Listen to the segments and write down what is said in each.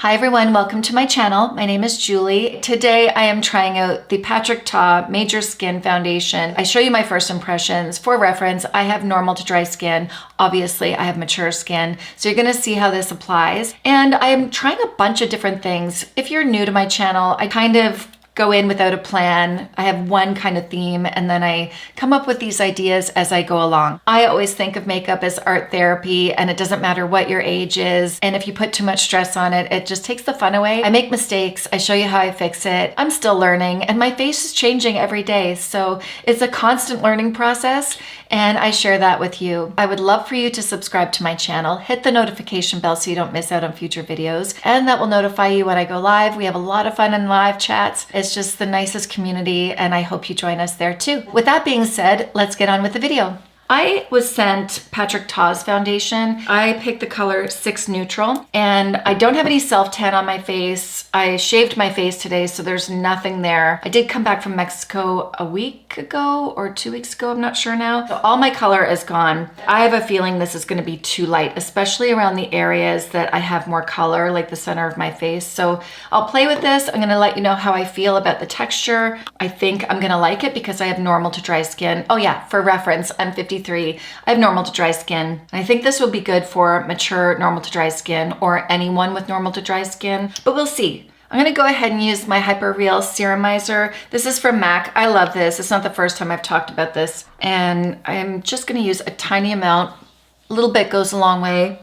Hi everyone, welcome to my channel. My name is Julie. Today I am trying out the Patrick Ta Major Skin Foundation. I show you my first impressions. For reference, I have normal to dry skin. Obviously, I have mature skin. So you're gonna see how this applies. And I am trying a bunch of different things. If you're new to my channel, I kind of go in without a plan. I have one kind of theme and then I come up with these ideas as I go along. I always think of makeup as art therapy and it doesn't matter what your age is. And if you put too much stress on it, it just takes the fun away. I make mistakes. I show you how I fix it. I'm still learning and my face is changing every day. So it's a constant learning process and I share that with you. I would love for you to subscribe to my channel, hit the notification bell so you don't miss out on future videos, and that will notify you when I go live. We have a lot of fun in live chats. It's just the nicest community and I hope you join us there too. With that being said, let's get on with the video. I was sent Patrick Ta's foundation. I picked the color 6 Neutral and I don't have any self-tan on my face. I shaved my face today, so there's nothing there. I did come back from Mexico a week ago or 2 weeks ago, I'm not sure now. So all my color is gone. I have a feeling this is gonna be too light, especially around the areas that I have more color, like the center of my face. So I'll play with this. I'm gonna let you know how I feel about the texture. I think I'm gonna like it because I have normal to dry skin. Oh yeah, for reference, I'm 53. I have normal to dry skin. And I think this will be good for mature normal to dry skin or anyone with normal to dry skin, but we'll see. I'm gonna go ahead and use my Hyper Real Serumizer. This is from MAC. I love this. It's not the first time I've talked about this. And I'm just gonna use a tiny amount. A little bit goes a long way.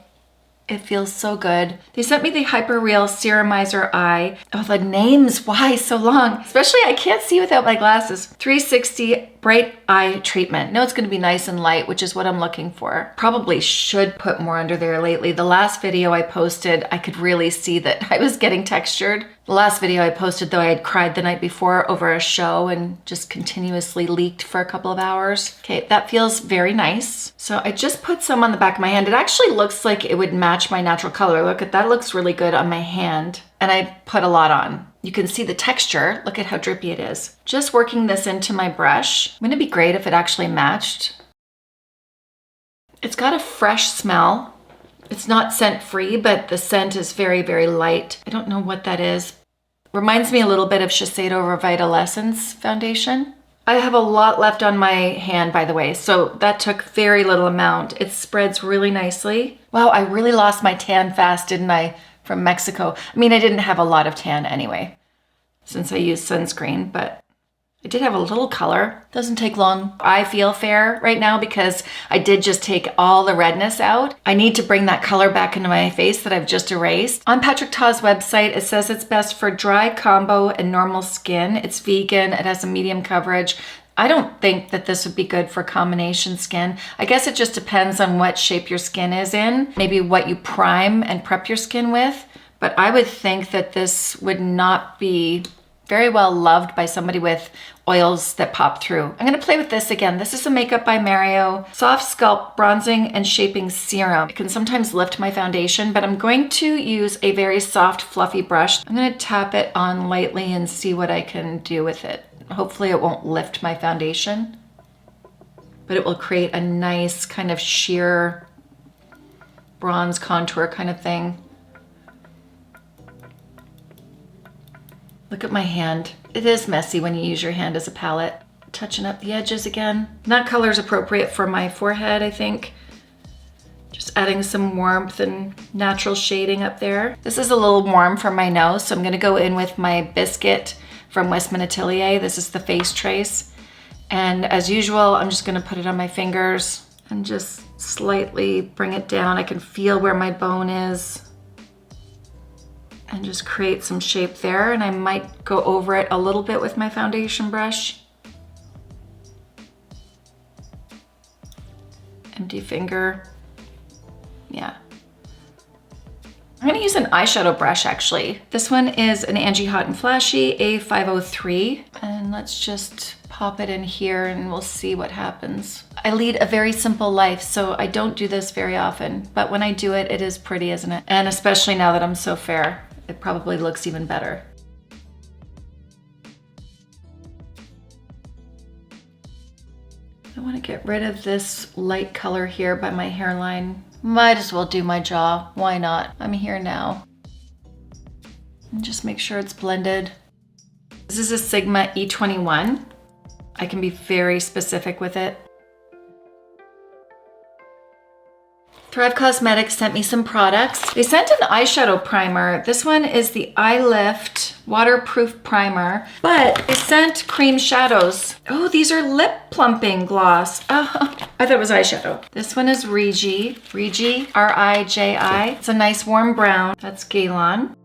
It feels so good. They sent me the Hyper Real Serumizer Eye. Oh, the names, why so long? Especially I can't see without my glasses. 360 Bright Eye Treatment. No, it's gonna be nice and light, which is what I'm looking for. Probably should put more under there lately. The last video I posted, I could really see that I was getting textured. The last video I posted though, I had cried the night before over a show and just continuously leaked for a couple of hours. Okay, that feels very nice. So I just put some on the back of my hand. It actually looks like it would match my natural color. Look at that, looks really good on my hand. And I put a lot on. You can see the texture. Look at how drippy it is. Just working this into my brush. Wouldn't it be great if it actually matched? It's got a fresh smell. It's not scent free, but the scent is very, very light. I don't know what that is. Reminds me a little bit of Shiseido Revitалescence foundation. I have a lot left on my hand, by the way, so that took very little amount. It spreads really nicely. Wow, I really lost my tan fast, didn't I, from Mexico? I mean, I didn't have a lot of tan anyway, since I used sunscreen, but I did have a little color. Doesn't take long. I feel fair right now because I did just take all the redness out. I need to bring that color back into my face that I've just erased. On Patrick Ta's website, it says it's best for dry, combo, and normal skin. It's vegan, it has a medium coverage. I don't think that this would be good for combination skin. I guess it just depends on what shape your skin is in, maybe what you prime and prep your skin with. But I would think that this would not be very well loved by somebody with oils that pop through. I'm gonna play with this again. This is a Makeup by Mario Soft Sculpt Bronzing and Shaping Serum. It can sometimes lift my foundation, but I'm going to use a very soft, fluffy brush. I'm gonna tap it on lightly and see what I can do with it. Hopefully it won't lift my foundation, but it will create a nice kind of sheer bronze contour kind of thing. Look at my hand. It is messy when you use your hand as a palette. Touching up the edges again. That color is appropriate for my forehead, I think. Just adding some warmth and natural shading up there. This is a little warm for my nose, so I'm gonna go in with my Biscuit from Westman Atelier. This is the Face Trace. And as usual, I'm just gonna put it on my fingers and just slightly bring it down. I can feel where my bone is. And just create some shape there, and I might go over it a little bit with my foundation brush. Empty finger. Yeah. I'm gonna use an eyeshadow brush actually. This one is an Angie Hot and Flashy A503, and let's just pop it in here and we'll see what happens. I lead a very simple life, so I don't do this very often, but when I do it, it is pretty, isn't it? And especially now that I'm so fair. It probably looks even better. I want to get rid of this light color here by my hairline. Might as well do my jaw. Why not? I'm here now. And just make sure it's blended. This is a Sigma E21. I can be very specific with it. Thrive Causemetics sent me some products. They sent an eyeshadow primer. This one is the Eye Lift Waterproof Primer, but they sent cream shadows. Oh, these are lip plumping gloss. Oh, I thought it was eyeshadow. This one is Riji, R-I-J-I. It's a nice warm brown. That's Galon.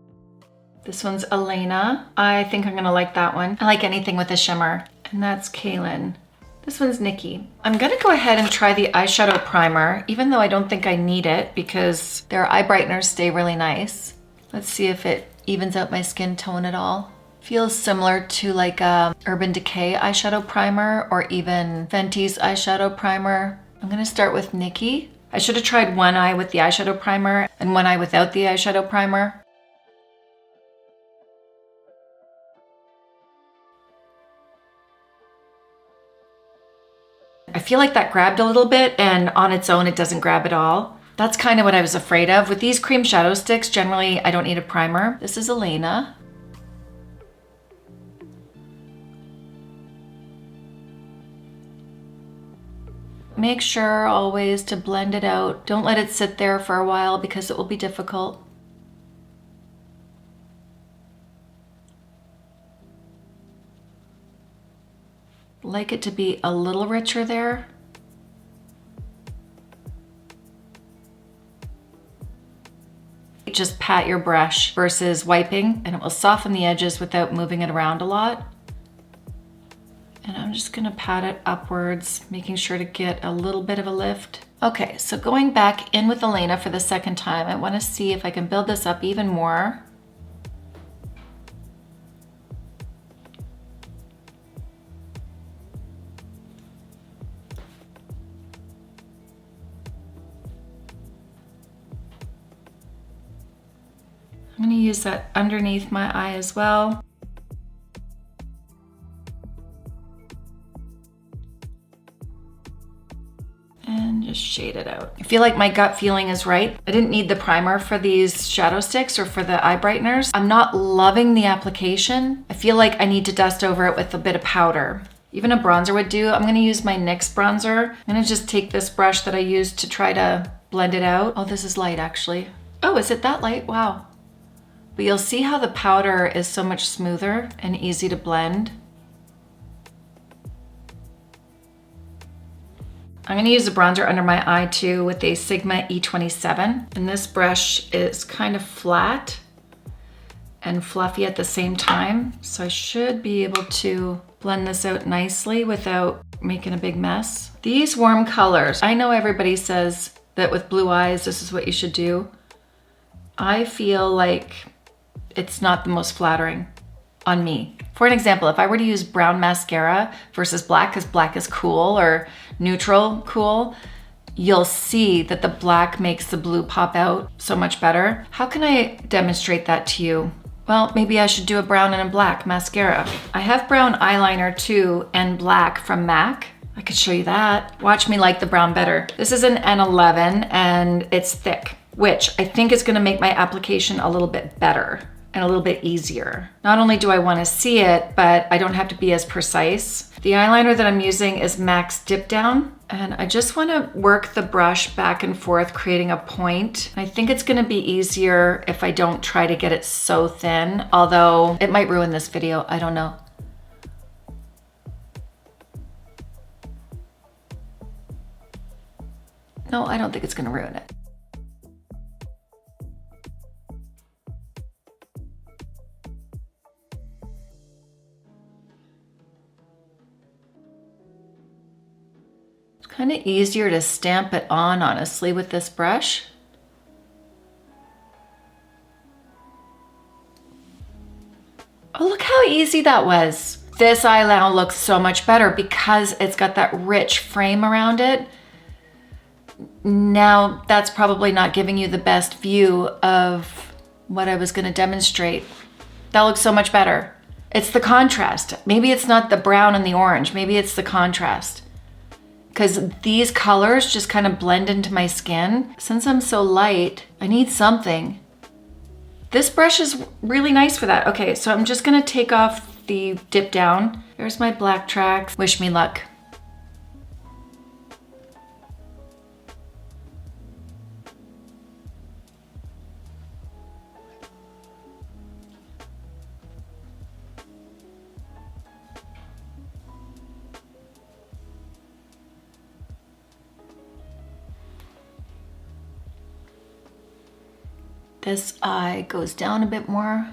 This one's Elena. I think I'm gonna like that one. I like anything with a shimmer. And that's Kaylin. This one's Nikki. I'm gonna go ahead and try the eyeshadow primer, even though I don't think I need it because their eye brighteners stay really nice. Let's see if it evens out my skin tone at all. Feels similar to like a Urban Decay eyeshadow primer or even Fenty's eyeshadow primer. I'm gonna start with Nikki. I should have tried one eye with the eyeshadow primer and one eye without the eyeshadow primer. I feel like that grabbed a little bit, and on its own it doesn't grab at all. That's kind of what I was afraid of. With these cream shadow sticks, generally I don't need a primer. This is Elena. Make sure always to blend it out. Don't let it sit there for a while because it will be difficult. Like it to be a little richer there. Just pat your brush versus wiping, and it will soften the edges without moving it around a lot. And I'm just gonna pat it upwards, making sure to get a little bit of a lift. Okay, so going back in with Elena for the second time, I wanna see if I can build this up even more. I'm gonna use that underneath my eye as well. And just shade it out. I feel like my gut feeling is right. I didn't need the primer for these shadow sticks or for the eye brighteners. I'm not loving the application. I feel like I need to dust over it with a bit of powder. Even a bronzer would do. I'm gonna use my NYX bronzer. I'm gonna just take this brush that I used to try to blend it out. Oh, this is light actually. Oh, is it that light? Wow. But you'll see how the powder is so much smoother and easy to blend. I'm gonna use a bronzer under my eye too with a Sigma E27. And this brush is kind of flat and fluffy at the same time. So I should be able to blend this out nicely without making a big mess. These warm colors, I know everybody says that with blue eyes, this is what you should do. I feel like it's not the most flattering on me. For an example, if I were to use brown mascara versus black, because black is cool or neutral cool, you'll see that the black makes the blue pop out so much better. How can I demonstrate that to you? Well, maybe I should do a brown and a black mascara. I have brown eyeliner too and black from MAC. I could show you that. Watch me like the brown better. This is an N11 and it's thick, which I think is gonna make my application a little bit better and a little bit easier. Not only do I wanna see it, but I don't have to be as precise. The eyeliner that I'm using is MAC's Dip Down, and I just wanna work the brush back and forth, creating a point. I think it's gonna be easier if I don't try to get it so thin, although it might ruin this video, I don't know. No, I don't think it's gonna ruin it. Kind of easier to stamp it on, honestly, with this brush. Oh, look how easy that was. This eye now looks so much better because it's got that rich frame around it. Now, that's probably not giving you the best view of what I was going to demonstrate. That looks so much better. It's the contrast. Maybe it's not the brown and the orange. Maybe it's the contrast. Because these colors just kind of blend into my skin. Since I'm so light, I need something This brush is really nice for that. Okay, so I'm just gonna take off the dip down. There's my black tracks. Wish me luck. This eye goes down a bit more.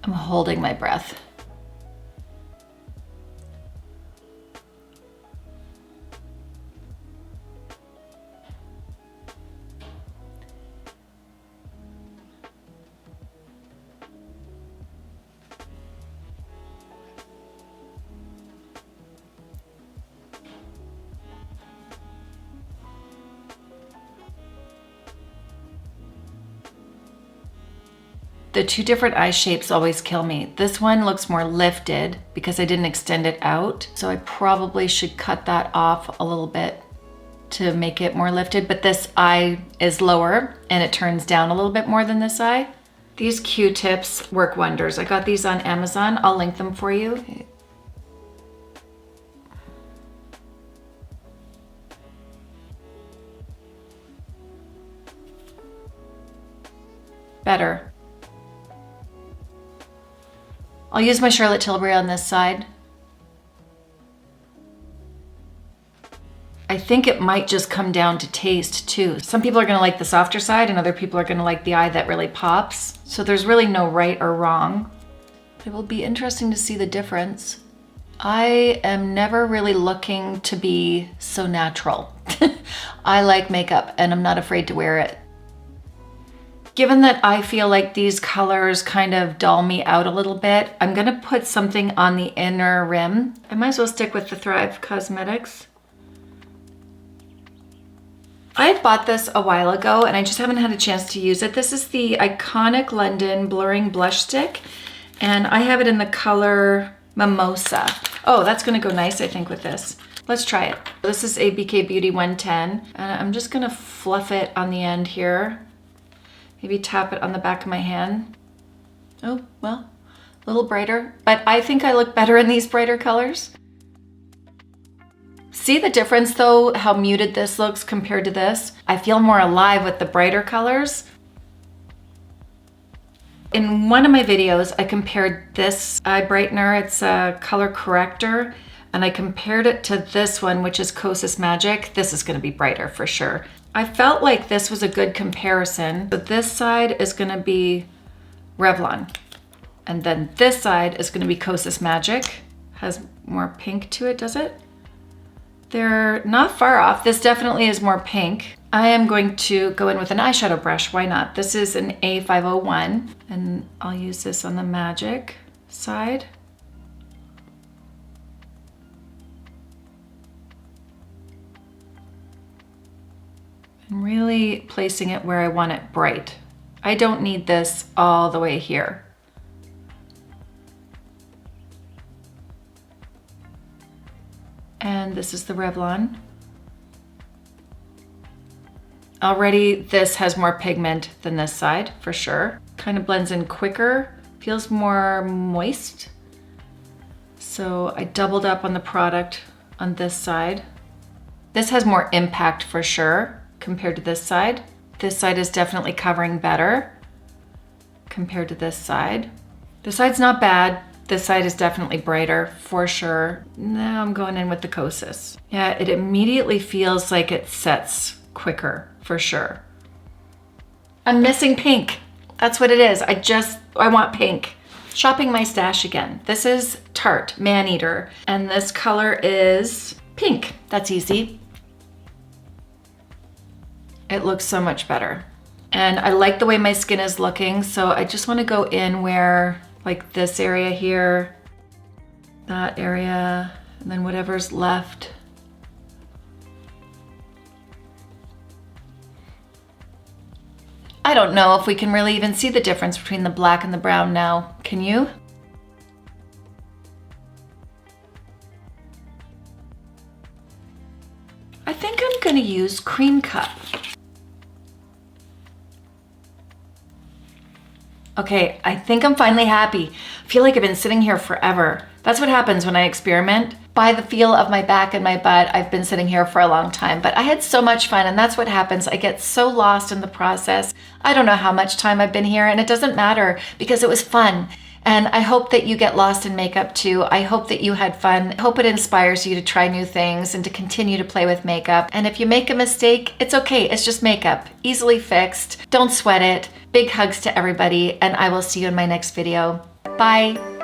I'm holding my breath. The two different eye shapes always kill me. This one looks more lifted because I didn't extend it out. So I probably should cut that off a little bit to make it more lifted. But this eye is lower and it turns down a little bit more than this eye. These Q-tips work wonders. I got these on Amazon. I'll link them for you. Better. I'll use my Charlotte Tilbury on this side. I think it might just come down to taste too. Some people are gonna like the softer side and other people are gonna like the eye that really pops. So there's really no right or wrong. It will be interesting to see the difference. I am never really looking to be so natural. I like makeup and I'm not afraid to wear it. Given that I feel like these colors kind of dull me out a little bit, I'm gonna put something on the inner rim. I might as well stick with the Thrive Causemetics. I had bought this a while ago and I just haven't had a chance to use it. This is the Iconic London Blurring Blush Stick and I have it in the color Mimosa. Oh, that's gonna go nice, I think, with this. Let's try it. This is a BK Beauty 110 and I'm just gonna fluff it on the end here. Maybe tap it on the back of my hand. Oh, well, a little brighter, but I think I look better in these brighter colors. See the difference though, how muted this looks compared to this? I feel more alive with the brighter colors. In one of my videos, I compared this eye brightener, it's a color corrector, and I compared it to this one, which is Kosas Magic. This is gonna be brighter for sure. I felt like this was a good comparison, but this side is gonna be Revlon. And then this side is gonna be Kosas Magic. Has more pink to it, does it? They're not far off. This definitely is more pink. I am going to go in with an eyeshadow brush, why not? This is an A501, and I'll use this on the Magic side. I'm really placing it where I want it bright. I don't need this all the way here. And this is the Revlon. Already this has more pigment than this side, for sure. Kind of blends in quicker, feels more moist. So I doubled up on the product on this side. This has more impact for sure compared to this side. This side is definitely covering better compared to this side. This side's not bad. This side is definitely brighter for sure. Now I'm going in with the Kosas. Yeah, it immediately feels like it sets quicker for sure. I'm missing pink. That's what it is. I want pink. Shopping my stash again. This is Tarte Maneater and this color is pink. That's easy. It looks so much better. And I like the way my skin is looking, so I just want to go in where, like this area here, that area, and then whatever's left. I don't know if we can really even see the difference between the black and the brown now. Can you? I think I'm gonna use Cream Cup. Okay, I think I'm finally happy. I feel like I've been sitting here forever. That's what happens when I experiment. By the feel of my back and my butt, I've been sitting here for a long time, but I had so much fun, and that's what happens. I get so lost in the process. I don't know how much time I've been here, and it doesn't matter because it was fun. And I hope that you get lost in makeup too. I hope that you had fun. I hope it inspires you to try new things and to continue to play with makeup. And if you make a mistake, it's okay. It's just makeup. Easily fixed. Don't sweat it. Big hugs to everybody, and I will see you in my next video. Bye.